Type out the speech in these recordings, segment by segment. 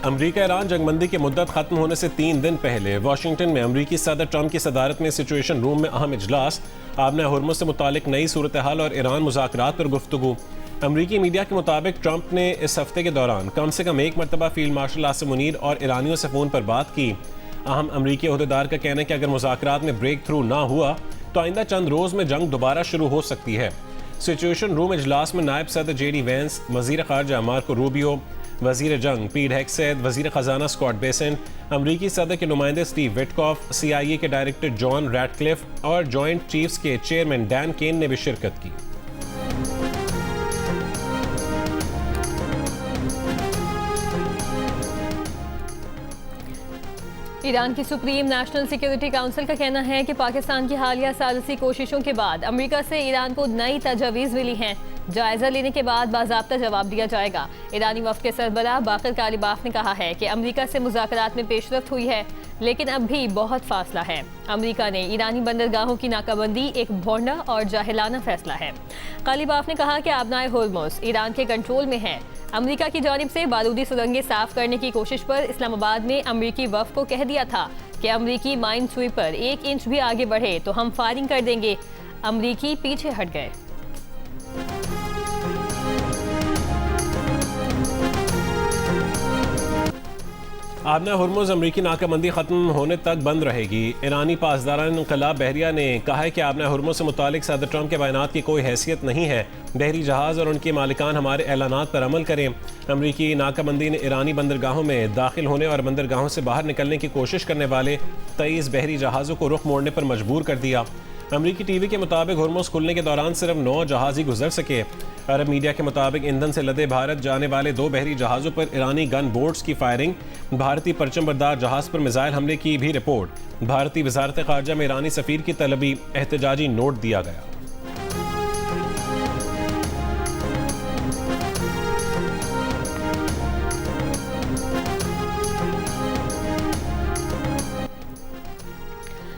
अमरीका Iran जंगबंदी की मुद्दत खत्म होने से 3 दिन पहले वाशिंगटन में अमरीकी सदर ट्रंप की सदारत में सिचुएशन रूम में अहम इजलास, आबना हुर्मुज़ से मुतालिक नई सूरत हाल और ईरान मुज़ाकरात पर गुफ्तगू। अमरीकी मीडिया के मुताबिक ट्रंप ने इस हफ्ते के दौरान कम से कम एक मरतबा फील्ड मार्शल आसिम मुनीर और ईरानियों से फ़ोन पर बात की। अहम अमरीकी अहदेदार का कहना है कि अगर मुज़ाकरात में ब्रेक थ्रू ना हुआ तो आइंदा चंद रोज़ में जंग दोबारा शुरू हो सकती है। सिचुएशन रूम इजलास में नायब सदर जेडी वेंस, वज़ीर ख़ारजा मार्को रूबियो, वज़ीर जंग पीट हेग्सेथ, वज़ीर ख़जाना स्कॉट बेसेंट, अमरीकी सदर के नुमाइंदे स्टीव विटकॉफ, CIA के डायरेक्टर जॉन रैटक्लिफ और जॉइंट चीफ्स के चेयरमैन डैन केन ने भी शिरकत की। ईरान की सुप्रीम नेशनल सिक्योरिटी काउंसिल का कहना है कि पाकिस्तान की हालिया सालिसी कोशिशों के बाद अमेरिका से ईरान को नई तजवीज़ मिली हैं। जायजा लेने के बाद बाज़ाब्ता जवाब दिया जाएगा। ईरानी वफ़द के सरबराह बाक़िर कालिबाफ ने कहा है कि अमेरिका से मुज़ाकरात में पेशरफ्त हुई है, लेकिन अब भी बहुत फासला है। अमेरिका ने ईरानी बंदरगाहों की नाकाबंदी एक भोंडा और जाहिलाना फैसला है। कालिबाफ ने कहा कि आबनाए हुर्मुज़ ईरान के कंट्रोल में है। अमेरिका की जानिब से बारूदी सुरंगें साफ करने की कोशिश पर इस्लामाबाद में अमेरिकी वफ़द को कह दिया था कि अमेरिकी माइन स्वीपर 1 इंच भी आगे बढ़े तो हम फायरिंग कर देंगे। अमेरिकी पीछे हट गए। आबना हुर्मुज़ अमरीकी नाकाबंदी ख़त्म होने तक बंद रहेगी। ईरानी पासदारान इनकलाब बहरिया ने कहा है कि आबना हुर्मुज़ से मुतालिक सदर ट्रंप के बयानात की कोई हैसियत नहीं है। बहरी जहाज़ और उनके मालिकान हमारे ऐलानात पर अमल करें। अमरीकी नाकाबंदी ने ईरानी बंदरगाहों में दाखिल होने और बंदरगाहों से बाहर निकलने की कोशिश करने वाले 23 बहरी जहाज़ों को रुख मोड़ने पर मजबूर कर दिया। अमरीकी TV के मुताबिक हुर्मुज़ खुलने के दौरान सिर्फ 9 जहाज़ ही गुजर सके। अरब मीडिया के मुताबिक ईंधन से लदे भारत जाने वाले 2 बहरी जहाज़ों पर ईरानी गन बोट्स की फायरिंग, भारतीय परचम बरदार जहाज़ पर मिसाइल हमले की भी रिपोर्ट। भारतीय वजारत ख़ारजा में ईरानी सफ़ीर की तलबी एहतजाजी नोट दिया गया।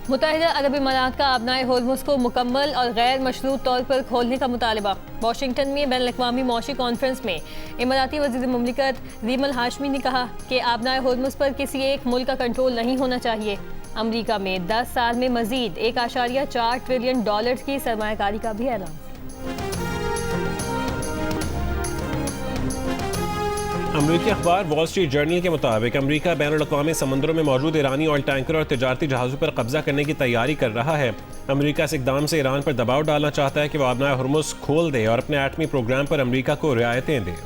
मुत्तहिदा अरब इमारात का आबनाए हुर्मुज़ को मुकम्मल और गैर मशरूत तौर पर खोलने का मुतालबा। वाशिंगटन में बैनुल अक़वामी मौशी कॉन्फ्रेंस में इमाराती वज़ीर मुमलिकत रीमल हाशमी ने कहा कि आबनाए हुर्मुज़ पर किसी एक मुल्क का कंट्रोल नहीं होना चाहिए। अमरीका में 10 साल में मज़ीद $1.4 ट्रिलियन की सरमायाकारी का भी ऐलान। अमरीकी अखबार वॉल स्ट्रीट जर्नल के मुताबिक अमरीका बैनुल अक़वामी समंदरों में मौजूद ईरानी ऑयल टैंकर और तिजारती जहाज़ों पर कब्जा करने की तैयारी कर रहा है। अमरीका इस इक़दाम से ईरान पर दबाव डालना चाहता है कि वह आबनाए हुर्मुज़ खोल दे और अपने एटमी प्रोग्राम पर अमरीका को रियायतें दे।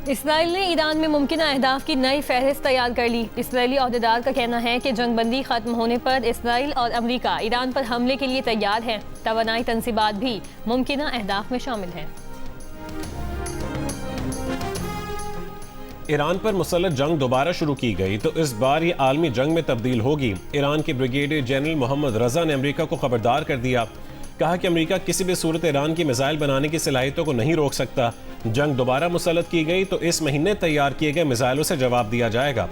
इसराइल ने ईरान में मुमकिन अहदाफ की नई फहरिस्त तैयार कर ली। इसराइली अहदेदार का कहना है कि जंगबंदी खत्म होने पर इसराइल और अमरीका ईरान पर हमले के लिए तैयार हैं। तवानाई तंसीबात भी मुमकिन अहदाफ में शामिल हैं। ईरान पर मुसल्लत जंग दोबारा शुरू की गई तो इस बार ये आलमी जंग में तब्दील होगी। ईरान के ब्रिगेडियर जनरल मोहम्मद रजा ने अमरीका को खबरदार कर दिया। कहा कि अमरीका किसी भी सूरत ईरान की मिसाइल बनाने की सलाहियतों को नहीं रोक सकता। जंग दोबारा मुसल्लत की गई तो इस महीने तैयार किए गए मिसाइलों से जवाब दिया जाएगा।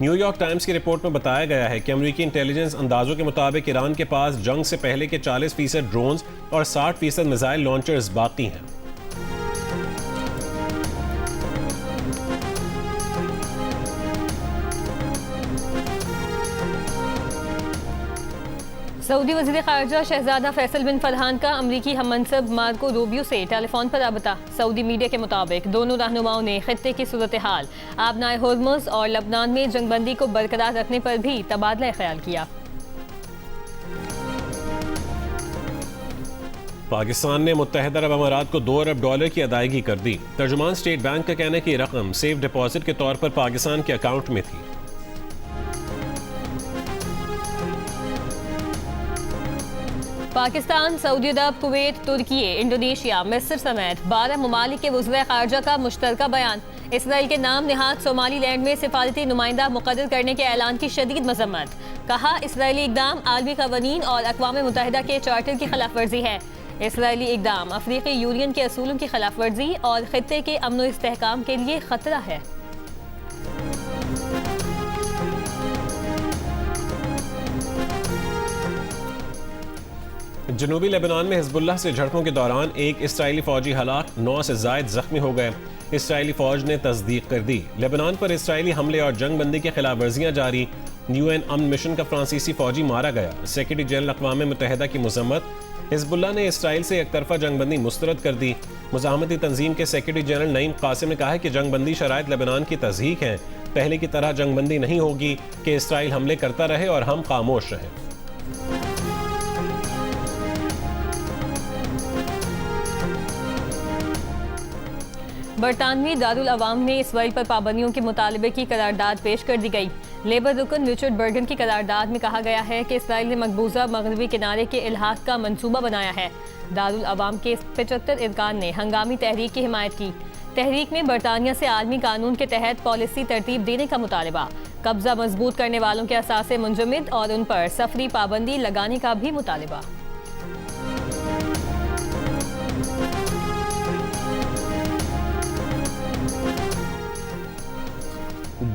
न्यूयॉर्क टाइम्स की रिपोर्ट में बताया गया है कि अमरीकी इंटेलिजेंस अंदाजों के मुताबिक ईरान के पास जंग से पहले के 40% ड्रोन्स और 60% मिसाइल लॉन्चर्स बाकी हैं। सऊदी वज़ीर ख़ारजा शहज़ादा फैसल बिन फरहान का अमरीकी हममनसब मार्को रूबियो से टेलीफोन पर रब्ता। सऊदी मीडिया के मुताबिक दोनों रहनुमाओं ने खित्ते की सूरत हाल, आबनाए हुर्मुज़ और लबनान में जंगबंदी को बरकरार रखने पर भी तबादला ख्याल किया। पाकिस्तान ने मुत्तहिदा अरब अमारात को $2 अरब की अदायगी कर दी। तर्जुमान स्टेट बैंक का कहना है कि रकम सेफ डिपॉजिट के तौर पर पाकिस्तान के अकाउंट में थी। पाकिस्तान, सऊदी अरब, कुवैत, तुर्की, इंडोनेशिया, मिस्र समेत 12 ममालिक के वज़ीर ख़ारजा का मुश्तरका बयान। इसराइल के नाम निहाद सोमालीलैंड में सिफारती नुमाइंदा मुक़र्रर करने के ऐलान की शदीद मज़म्मत। कहा, इसराइली इक़दाम आलमी क़वानीन और अक़वाम मुत्तहिदा के चार्टर की खिलाफ वर्जी है। इसराइली इक़दाम अफ्रीकी यूनियन के असूलों की खिलाफ वर्जी और ख़ित्ते के अमन व इस्तेहकाम के लिए ख़तरा है। जनूबी लेबनान में हिजबुल्लाह से झड़पों के दौरान एक इसराइली फौजी हलाक, 9 से जायद जख्मी हो गए। इसराइली फौज ने तस्दीक कर दी। लेबनान पर इसराइली हमले और जंग बंदी की खिलाफ वर्जियाँ जारी। UN अमन मिशन का फ्रांसीसी फौजी मारा गया। सेक्रेटरी जनरल अक़वाम मुत्तहिदा की मजम्मत। हिजबुल्लाह ने इसराइल से एक तरफा जंग बंदी मुस्तरद कर दी। मुज़ाहमती तंजीम के सेक्रेटरी जनरल नईम कासिम ने कहा है कि जंग बंदी शराइत लेबनान की तज़हीक है। पहले की तरह जंग बंदी नहीं होगी कि इसराइल हमले करता रहे और हम खामोश रहें। बरतानवी दारुल अवाम में इसराइल पर पाबंदियों के मुतालबे की करारदाद पेश कर दी गई। लेबर रुकन रिचर्ड बर्गन की करारदाद में कहा गया है कि इसराइल ने मकबूजा मगरबी किनारे के इल्हाक का मंसूबा बनाया है। दारुल अवाम के 75 अरकान ने हंगामी तहरीक की हिमायत की। तहरीक में बरतानिया से आलमी कानून के तहत पॉलिसी तरतीब देने का मुतालबा, कब्जा मजबूत करने वालों के असासे मुंजमद और उन पर सफरी पाबंदी लगाने का भी मुतालबा।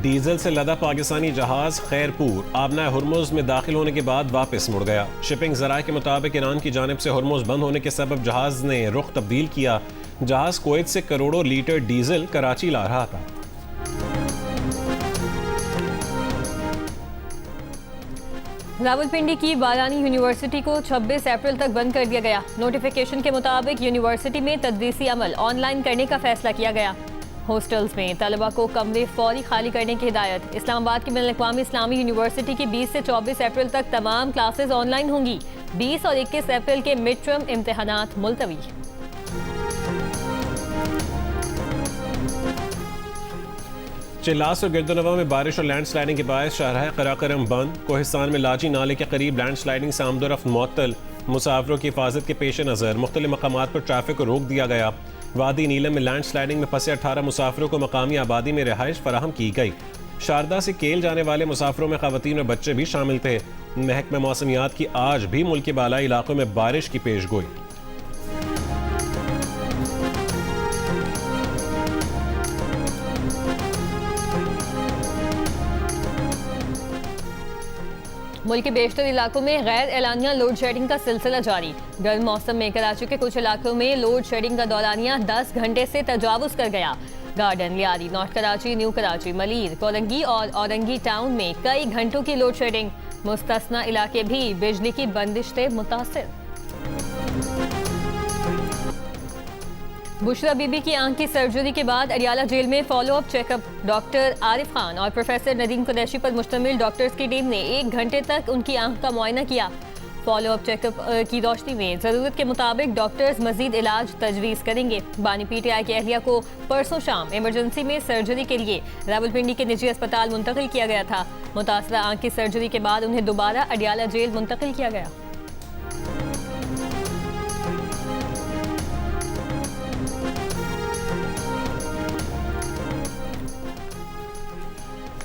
डीजल से लदा पाकिस्तानी जहाज खैरपुर आबना हुर्मुज में दाखिल होने के बाद वापस मुड़ गया। शिपिंग ज़राए के मुताबिक ईरान की जानिब से हुर्मुज बंद होने के सबब जहाज ने रुख तब्दील किया। जहाज कुवैत से करोड़ों लीटर डीजल कराची ला रहा था। रावलपिंडी की बारानी यूनिवर्सिटी को 26 अप्रैल तक बंद कर दिया गया। नोटिफिकेशन के मुताबिक यूनिवर्सिटी में तदरीसी अमल ऑनलाइन करने का फैसला किया गया। हॉस्टल्स में तलबा को कमरे फौरी खाली करने की हिदायत। इस्लामाबाद की बैनुल-अक़वामी इस्लामी यूनिवर्सिटी की 20 से 24 अप्रैल तक तमाम क्लासेस ऑनलाइन होंगी। 20 और 21 अप्रैल के मिड टर्म इम्तिहानात मुलतवी। चिल्लास और गिरदोनवा में बारिश और लैंड स्लाइडिंग के बायस शाहराह कराकरम बंद। कोहिस्तान में लाची नाले के करीब लैंड स्लाइडिंग से आमदोरफ्त मुअत्तल। मुसाफिरों की हिफाजत के पेश नज़र मुख्तलिफ मकामात पर ट्रैफिक को रोक दिया गया। वादी नीलम में लैंड स्लाइडिंग में फंसे 18 मुसाफिरों को मकामी आबादी में रिहाइश फराहम की गई। शारदा से केल जाने वाले मुसाफिरों में खवातीन और बच्चे भी शामिल थे। महकमा मौसमियात की आज भी मुल्क के बालाई इलाकों में बारिश की पेशगोई। मुल्क के बेशतर इलाकों में गैर एलानिया लोड शेडिंग का सिलसिला जारी। गर्म मौसम में कराची के कुछ इलाकों में लोड शेडिंग का दौरानिया 10 घंटे से तजावुज कर गया। Garden, Lyari, north Karachi, new Karachi, Malir, Korangi और औरंगी टाउन में कई घंटों की लोड शेडिंग। मुस्तस्ना इलाके भी बिजली की बंदिश से मुतासिर। बुशरा बीबी की आंख की सर्जरी के बाद अडियाला जेल में follow up checkup. Doctor Arif Khan और प्रोफेसर नदीम कुरैशी पर मुश्तमिल डॉक्टर्स की टीम ने 1 घंटे तक उनकी आंख का मुआयना किया। फॉलोअप चेकअप की रोशनी में जरूरत के मुताबिक डॉक्टर्स मजीद इलाज तजवीज़ करेंगे। बानी PTI की अहलिया को परसों शाम इमरजेंसी में सर्जरी के लिए रावलपिंडी के निजी अस्पताल मुंतकिल किया गया था। मुतासरा आंख की सर्जरी के बाद उन्हें दोबारा अडियाला जेल मुंतकिल किया गया।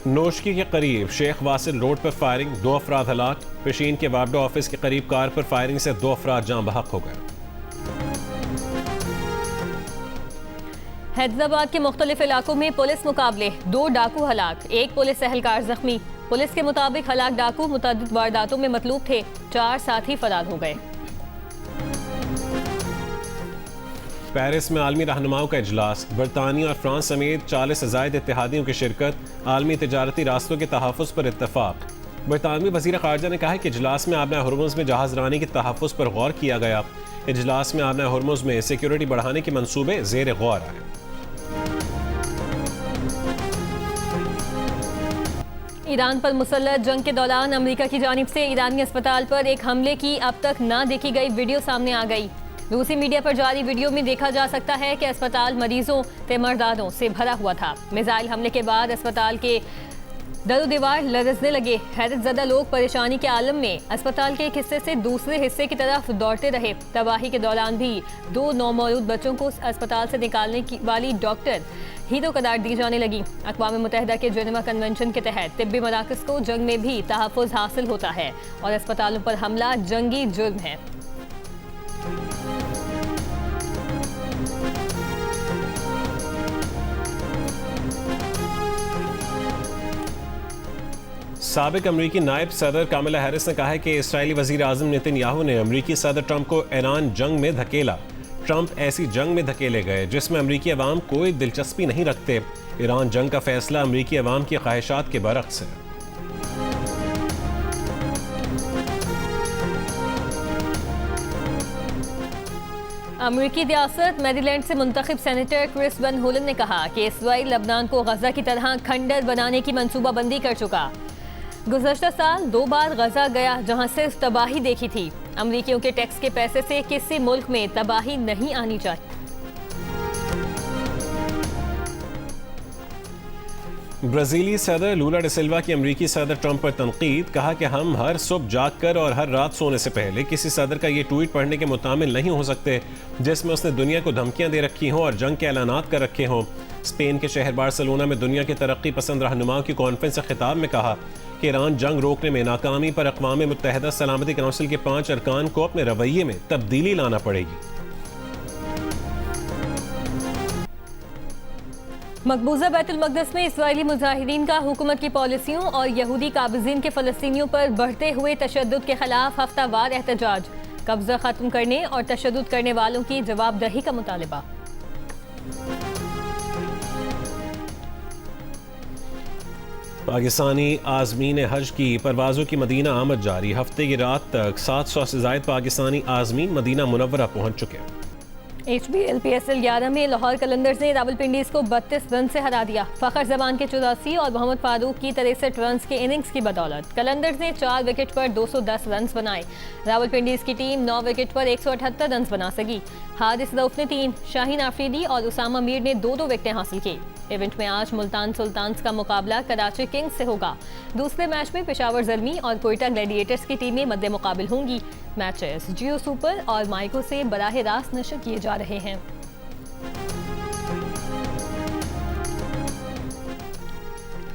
नोशकी के करीब शेख वासिल रोड पर फायरिंग, 2 अफराद हलाक। पेशीन के वाबडा ऑफिस के करीब कार पर फायरिंग से 2 अफराद जान बहक हो गए। हैदराबाद के मुख्तलिफ इलाकों में पुलिस मुकाबले, 2 डाकू हलाक, 1 पुलिस एहलकार जख्मी। पुलिस के मुताबिक हलाक डाकू मुतअद्दिद वारदातों में मतलूब थे। 4 साथी फरार हो गए। पेरिस में आलमी रहनुमाओं का इजलास, बरतानिया और फ्रांस समेत 40 से ज़ायद इत्तेहादियों की शिरकत। आलमी तिजारती रास्तों के तहफ़्फ़ुज़ पर इत्तफाक। बरतानवी वज़ीर ख़ारजा ने कहा है कि इजलास में आबना हुर्मुज़ में जहाज़ रानी के तहफ़्फ़ुज़ पर गौर किया गया। इजलास में आबना हुर्मुज़ में सिक्योरिटी बढ़ाने के मंसूबे ज़ेर गौर आए। ईरान पर मुसल्लत जंग के दौरान अमेरिका की जानिब से ईरानी अस्पताल पर एक हमले की अब तक ना देखी गई वीडियो सामने आ गई। रूसी मीडिया पर जारी वीडियो में देखा जा सकता है कि अस्पताल मरीजों तीमरदारों से भरा हुआ था। मिसाइल हमले के बाद अस्पताल के दरो दीवार लरजने लगे। हैरतज़दा लोग परेशानी के आलम में अस्पताल के एक हिस्से से दूसरे हिस्से की तरफ दौड़ते रहे। तबाही के दौरान भी 2 नौमौलूद बच्चों को अस्पताल से निकालने की वाली डॉक्टर हीरो करार दी जाने लगी। अक़वाम मुत्तहिदा के जेनेवा कन्वेंशन के तहत तिब्बी मराकज़ को जंग में भी तहफ़्फ़ुज़ हासिल होता है और अस्पतालों पर हमला जंगी जुर्म है। साबिक अमरीकी नायब सदर कामिला हैरिस ने कहा है कि इसराइली वजीर आजम नेतन्याहू ने अमरीकी सदर ट्रंप को ईरान जंग में धकेला। ट्रंप ऐसी जंग में धकेले गए जिसमें अमरीकी अवाम कोई दिलचस्पी नहीं रखते। ईरान जंग का फैसला अमरीकी अवाम की ख्वाहिशात के बरक्स है। अमरीकी रियासत मैरीलैंड से मुंतखब सेनेटर क्रिस वन होलन ने कहा कि इसराइल लबनान को गजा की तरह खंडर बनाने की मंसूबाबंदी कर चुका। गुज़श्ता साल 2 बार गजा गया जहां सिर्फ तबाही देखी थी। अमरीकियों के टैक्स के पैसे से किसी मुल्क में तबाही नहीं आनी चाहिए। ब्राज़ीली सदर लूला डे सिल्वा की अमरीकी सदर ट्रंप पर तनकीद। कहा कि हम हर सुबह जागकर और हर रात सोने से पहले किसी सदर का ये ट्वीट पढ़ने के मुतामिल नहीं हो सकते जिसमें उसने दुनिया को धमकियां दे रखी हों और जंग के ऐलानात कर रखे हों। स्पेन के शहर बार्सिलोना में दुनिया के तरक्की पसंद रहनुमाओं की कॉन्फ्रेंस से खिताब में कहा कि ईरान जंग रोकने में नाकामी पर अक़वाम मुत्तहिदा सलामती काउंसिल के 5 अरकान को अपने रवैये में तब्दीली लाना पड़ेगी। मकबूजा बैतुल मक़दस में इस्राएली मुजाहिदीन का हुकूमत की पॉलिसियों और यहूदी काबिज़ीन के फ़लस्तीनियों पर बढ़ते हुए तशद्दुद के खिलाफ हफ्तावार एहतजाज। कब्ज़ा ख़त्म करने और तशद्दुद करने वालों की जवाबदही का मुतालबा। पाकिस्तानी आज़मीन हज की परवाज़ों की मदीना आमद जारी। हफ्ते की रात तक 700 से ज़ायद पाकिस्तानी आज़मीन मदीना मुनव्वरा पहुँच चुके हैं। HBL PSL 11 में लाहौर कलंदर्स ने रावलपिंडीज़ को 32 रन से हरा दिया। फ़खर जमान के 84 और मोहम्मद फारूक की 63 रन के इनिंग्स की बदौलत कलंदर्स ने 4 विकेट पर 210 रन बनाए। रावलपिंडीज़ की टीम 9 विकेट पर 178 रन बना सकी। हारिस रऊफ ने 3, शाहीन आफरीदी और उसामा मीर ने 2-2 विकेटें हासिल की। इवेंट में आज मुल्तान सुल्तान्स का मुकाबला कराची किंग्स से होगा। दूसरे मैच में पेशावर ज़ल्मी और कोयटा ग्लैडिएटर्स की टीमें मद्दे मुकाबिल होंगी। मैचेस जियो सुपर और माइको से बराह रास्त नशर किए जा रहे हैं।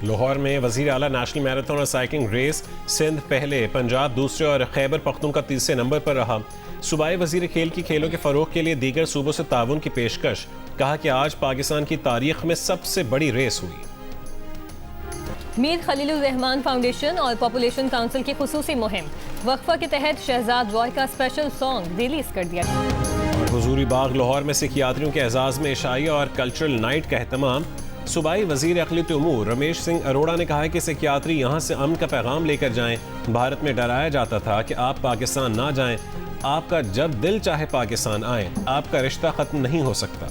लाहौर में वज़ीर आला नेशनल मैराथन और साइकिलिंग रेस सिंध पहले, पंजाब दूसरे और खैबर पख्तूनख्वा तीसरे नंबर पर रहा। सूबाई वज़ीर खेल की खेलों के फ़रोग के लिए दीगर सूबों से ताउन की पेशकश। कहा कि आज पाकिस्तान की तारीख में सबसे बड़ी रेस हुई। मीर खलीलुर रहमान फाउंडेशन और पॉपुलेशन काउंसिल की खुसूसी मुहिम। वक्फा के तहत शहजाद रॉय का स्पेशल सॉन्ग रिलीज कर दिया। और हुजूरी बाग लाहौर में सिख यात्रियों के एजाज में इशाई और कल्चरल नाइट का एहतमाम। सूबाई वज़ीर अक़लियती उमूर रमेश सिंह अरोड़ा ने कहा है कि सिख यात्री यहाँ से अमन का पैगाम लेकर जाएं। भारत में डराया जाता था कि आप पाकिस्तान ना जाएं। आपका जब दिल चाहे पाकिस्तान आएं, आपका रिश्ता ख़त्म नहीं हो सकता।